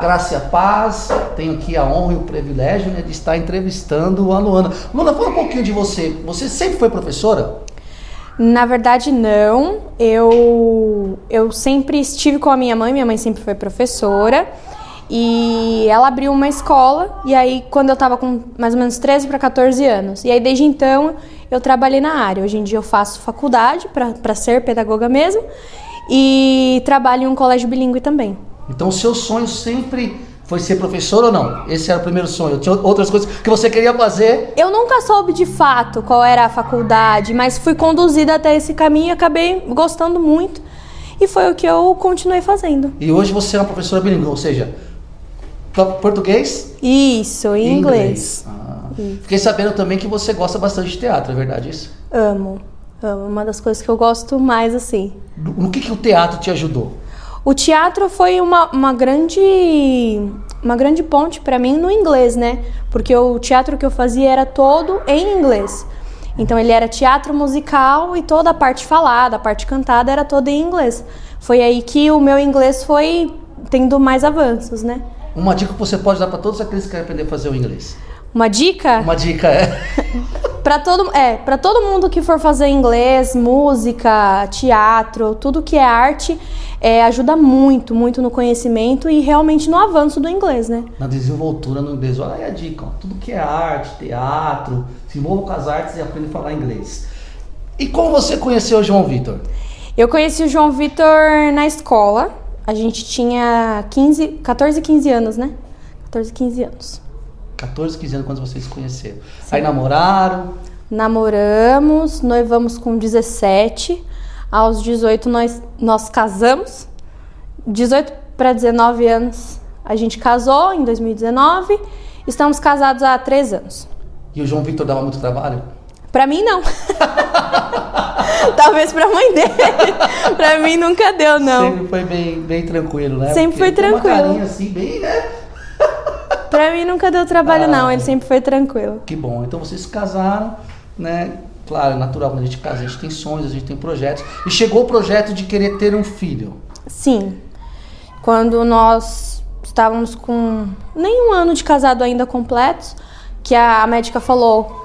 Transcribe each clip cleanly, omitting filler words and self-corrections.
graça e a paz, tenho aqui a honra e o privilégio, né, de estar entrevistando a Luana. Luana, fala um pouquinho de você. Você sempre foi professora? Na verdade, não. Eu sempre estive com a minha mãe sempre foi professora. E ela abriu uma escola, e aí quando eu estava com mais ou menos 13 para 14 anos. E aí desde então eu trabalhei na área. Hoje em dia eu faço faculdade para ser pedagoga mesmo. E trabalho em um colégio bilíngue também. Então o seu sonho sempre foi ser professora ou não? Esse era o primeiro sonho? Tinha outras coisas que você queria fazer? Eu nunca soube de fato qual era a faculdade, mas fui conduzida até esse caminho e acabei gostando muito. E foi o que eu continuei fazendo. E hoje você é uma professora bilíngue, ou seja, português? Isso, em inglês. Fiquei sabendo também que você gosta bastante de teatro, é verdade isso? Amo. Uma das coisas que eu gosto mais, assim. No que o teatro te ajudou? O teatro foi uma grande ponte para mim no inglês, né? Porque o teatro que eu fazia era todo em inglês. Então ele era teatro musical e toda a parte falada, a parte cantada era toda em inglês. Foi aí que o meu inglês foi tendo mais avanços, né? Uma dica que você pode dar para todos aqueles que querem aprender a fazer o inglês. Uma dica? Uma dica, Para todo mundo que for fazer inglês, música, teatro, tudo que é arte, ajuda muito, muito no conhecimento e realmente no avanço do inglês, né? Na desenvoltura no inglês. Olha aí a dica, ó. Tudo que é arte, teatro, se envolva com as artes e aprende a falar inglês. E como você conheceu o João Vitor? Eu conheci o João Vitor na escola. A gente tinha 14, 15 anos, né? 14, 15 anos. 14, 15 anos quando vocês se conheceram. Sim. Aí namoraram? Namoramos, noivamos com 17. Aos 18 nós casamos. 18 para 19 anos a gente casou em 2019. Estamos casados há 3 anos. E o João Vitor dava muito trabalho? Pra mim, não. Talvez pra mãe dele. Pra mim nunca deu, não. Sempre foi bem tranquilo, né? Sempre foi tranquilo. Uma carinha assim, bem, né? Pra mim nunca deu trabalho, não. Ele sempre foi tranquilo. Que bom. Então vocês se casaram, né? Claro, é natural. Quando a gente casa, a gente tem sonhos, a gente tem projetos. E chegou o projeto de querer ter um filho. Sim. Quando nós estávamos com nem 1 ano de casado ainda completos, que a médica falou...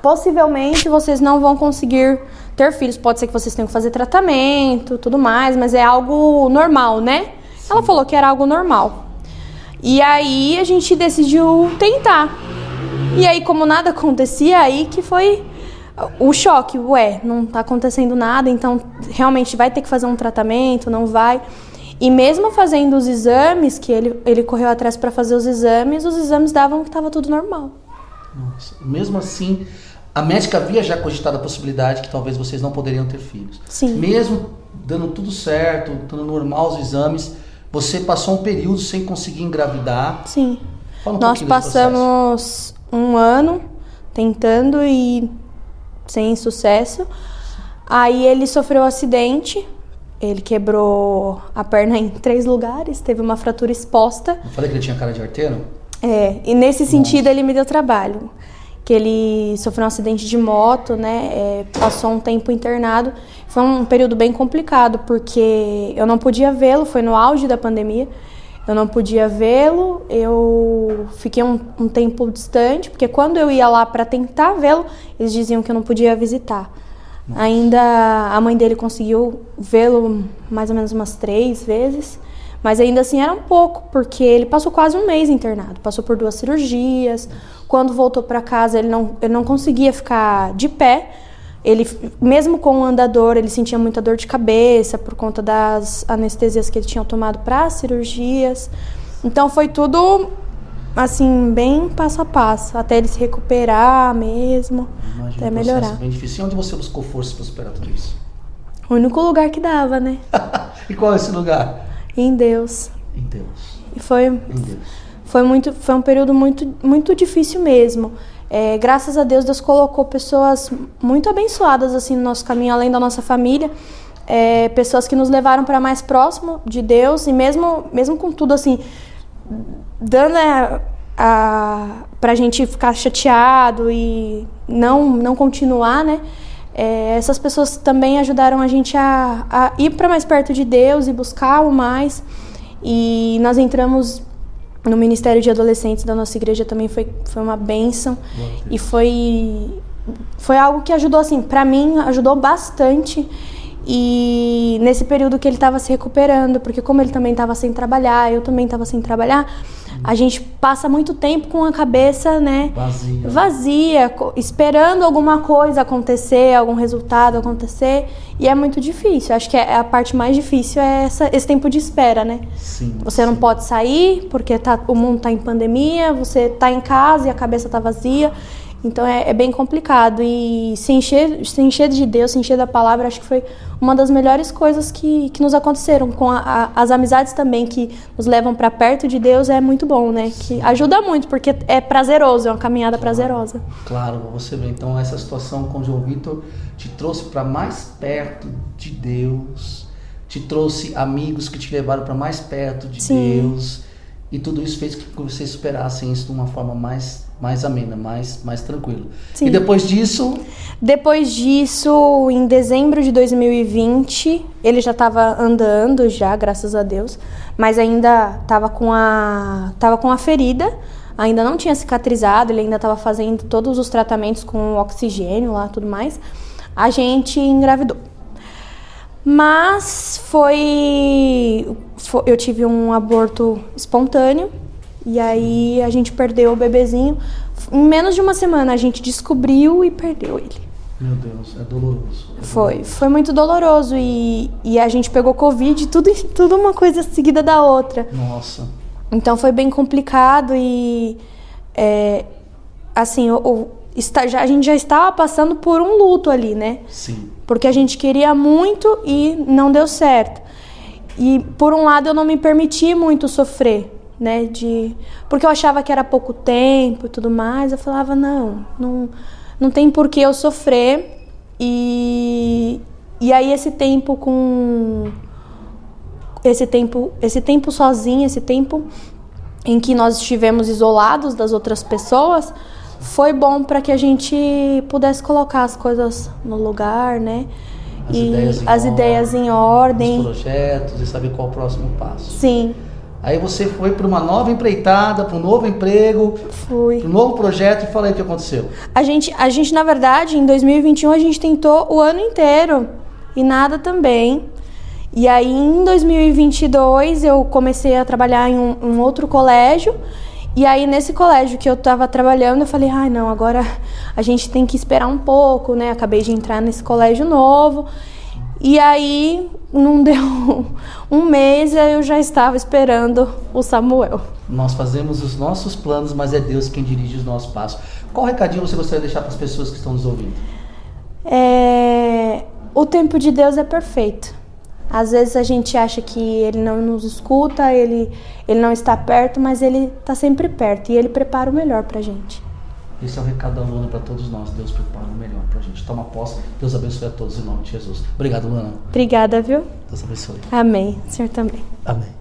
possivelmente vocês não vão conseguir ter filhos. Pode ser que vocês tenham que fazer tratamento, tudo mais, mas é algo normal, né? Sim. Ela falou que era algo normal. E aí a gente decidiu tentar. E aí, como nada acontecia, aí que foi o choque. Não tá acontecendo nada, então realmente vai ter que fazer um tratamento, não vai. E mesmo fazendo os exames, que ele correu atrás para fazer os exames davam que estava tudo normal. Nossa. Mesmo assim, a médica havia já cogitado a possibilidade que talvez vocês não poderiam ter filhos. Sim. Mesmo dando tudo certo, dando normal os exames, você passou um período sem conseguir engravidar. Sim. Fala um Nós passamos 1 ano tentando e sem sucesso. Aí ele sofreu um acidente. Ele quebrou a perna em 3 lugares, teve uma fratura exposta. Eu falei que ele tinha cara de arteiro? E nesse sentido ele me deu trabalho, que ele sofreu um acidente de moto, né, passou um tempo internado, foi um período bem complicado, porque eu não podia vê-lo, foi no auge da pandemia, eu não podia vê-lo, eu fiquei um tempo distante, porque quando eu ia lá para tentar vê-lo, eles diziam que eu não podia visitar. Nossa. Ainda a mãe dele conseguiu vê-lo mais ou menos umas 3 vezes, mas ainda assim era um pouco, porque ele passou quase 1 mês internado, passou por 2 cirurgias. Quando voltou para casa, ele não conseguia ficar de pé. Ele, mesmo com o andador, ele sentia muita dor de cabeça por conta das anestesias que ele tinha tomado para as cirurgias. Então foi tudo assim, bem passo a passo, até ele se recuperar mesmo, Imagina, até melhorar. Bem difícil. E onde você buscou força para superar tudo isso? O único lugar que dava, né? E qual é esse lugar? Em Deus. Em Deus. E foi um período muito, muito difícil mesmo. Graças a Deus, Deus colocou pessoas muito abençoadas assim no nosso caminho, além da nossa família. Pessoas que nos levaram para mais próximo de Deus, e mesmo com tudo assim, dando pra gente ficar chateado e não continuar, né? Essas pessoas também ajudaram a gente a ir para mais perto de Deus e buscar o mais. E nós entramos no Ministério de Adolescentes da nossa igreja também foi uma bênção. E foi algo que ajudou, assim, pra mim, ajudou bastante. E nesse período que ele estava se recuperando, porque como ele também estava sem trabalhar, eu também estava sem trabalhar, a gente passa muito tempo com a cabeça, né, vazia, esperando alguma coisa acontecer, algum resultado acontecer, e é muito difícil. Acho que a parte mais difícil é esse tempo de espera, né? Sim, você não pode sair porque o mundo está em pandemia, você está em casa e a cabeça está vazia. Então é bem complicado, e se encher de Deus, se encher da palavra, acho que foi uma das melhores coisas que nos aconteceram, com as amizades também que nos levam para perto de Deus, é muito bom, né? Que ajuda muito, porque é prazeroso, é uma caminhada prazerosa. Claro, você vê, então essa situação com o João Vitor te trouxe para mais perto de Deus, te trouxe amigos que te levaram para mais perto de Deus, e tudo isso fez com que vocês superassem isso de uma forma mais amena, mais tranquilo. Sim. E depois disso? Depois disso, em dezembro de 2020, ele já estava andando já, graças a Deus, mas ainda estava com a ferida, ainda não tinha cicatrizado, ele ainda estava fazendo todos os tratamentos com oxigênio lá, tudo mais. A gente engravidou. Mas eu tive um aborto espontâneo, e aí a gente perdeu o bebezinho. Em menos de uma semana a gente descobriu e perdeu ele. Meu Deus, é doloroso. Foi muito doloroso, e a gente pegou Covid, tudo uma coisa seguida da outra. Nossa. Então foi bem complicado, e assim, a gente já estava passando por um luto ali, né? Sim. Porque a gente queria muito e não deu certo. E por um lado eu não me permiti muito sofrer, né? Porque eu achava que era pouco tempo e tudo mais. Eu falava, não tem por que eu sofrer. E aí esse tempo sozinha, esse tempo em que nós estivemos isolados das outras pessoas, foi bom para que a gente pudesse colocar as coisas no lugar, né? As ideias em ordem. Os projetos, e saber qual é o próximo passo. Sim. Aí você foi para uma nova empreitada, para um novo emprego, Fui. para um novo projeto, e fala aí o que aconteceu. A gente, na verdade, em 2021, a gente tentou o ano inteiro e nada também. E aí, em 2022, eu comecei a trabalhar em um outro colégio. E aí, nesse colégio que eu estava trabalhando, eu falei, não, agora a gente tem que esperar um pouco, né? Acabei de entrar nesse colégio novo. E aí, não deu um mês, eu já estava esperando o Samuel. Nós fazemos os nossos planos, mas é Deus quem dirige os nossos passos. Qual recadinho você gostaria de deixar para as pessoas que estão nos ouvindo? O tempo de Deus é perfeito. Às vezes a gente acha que Ele não nos escuta, Ele não está perto, mas Ele está sempre perto, e Ele prepara o melhor para a gente. Esse é o recado da Luana para todos nós. Deus prepara o melhor para a gente. Toma posse. Deus abençoe a todos em nome de Jesus. Obrigado, Luana. Obrigada, viu? Deus abençoe. Amém. O Senhor também. Amém.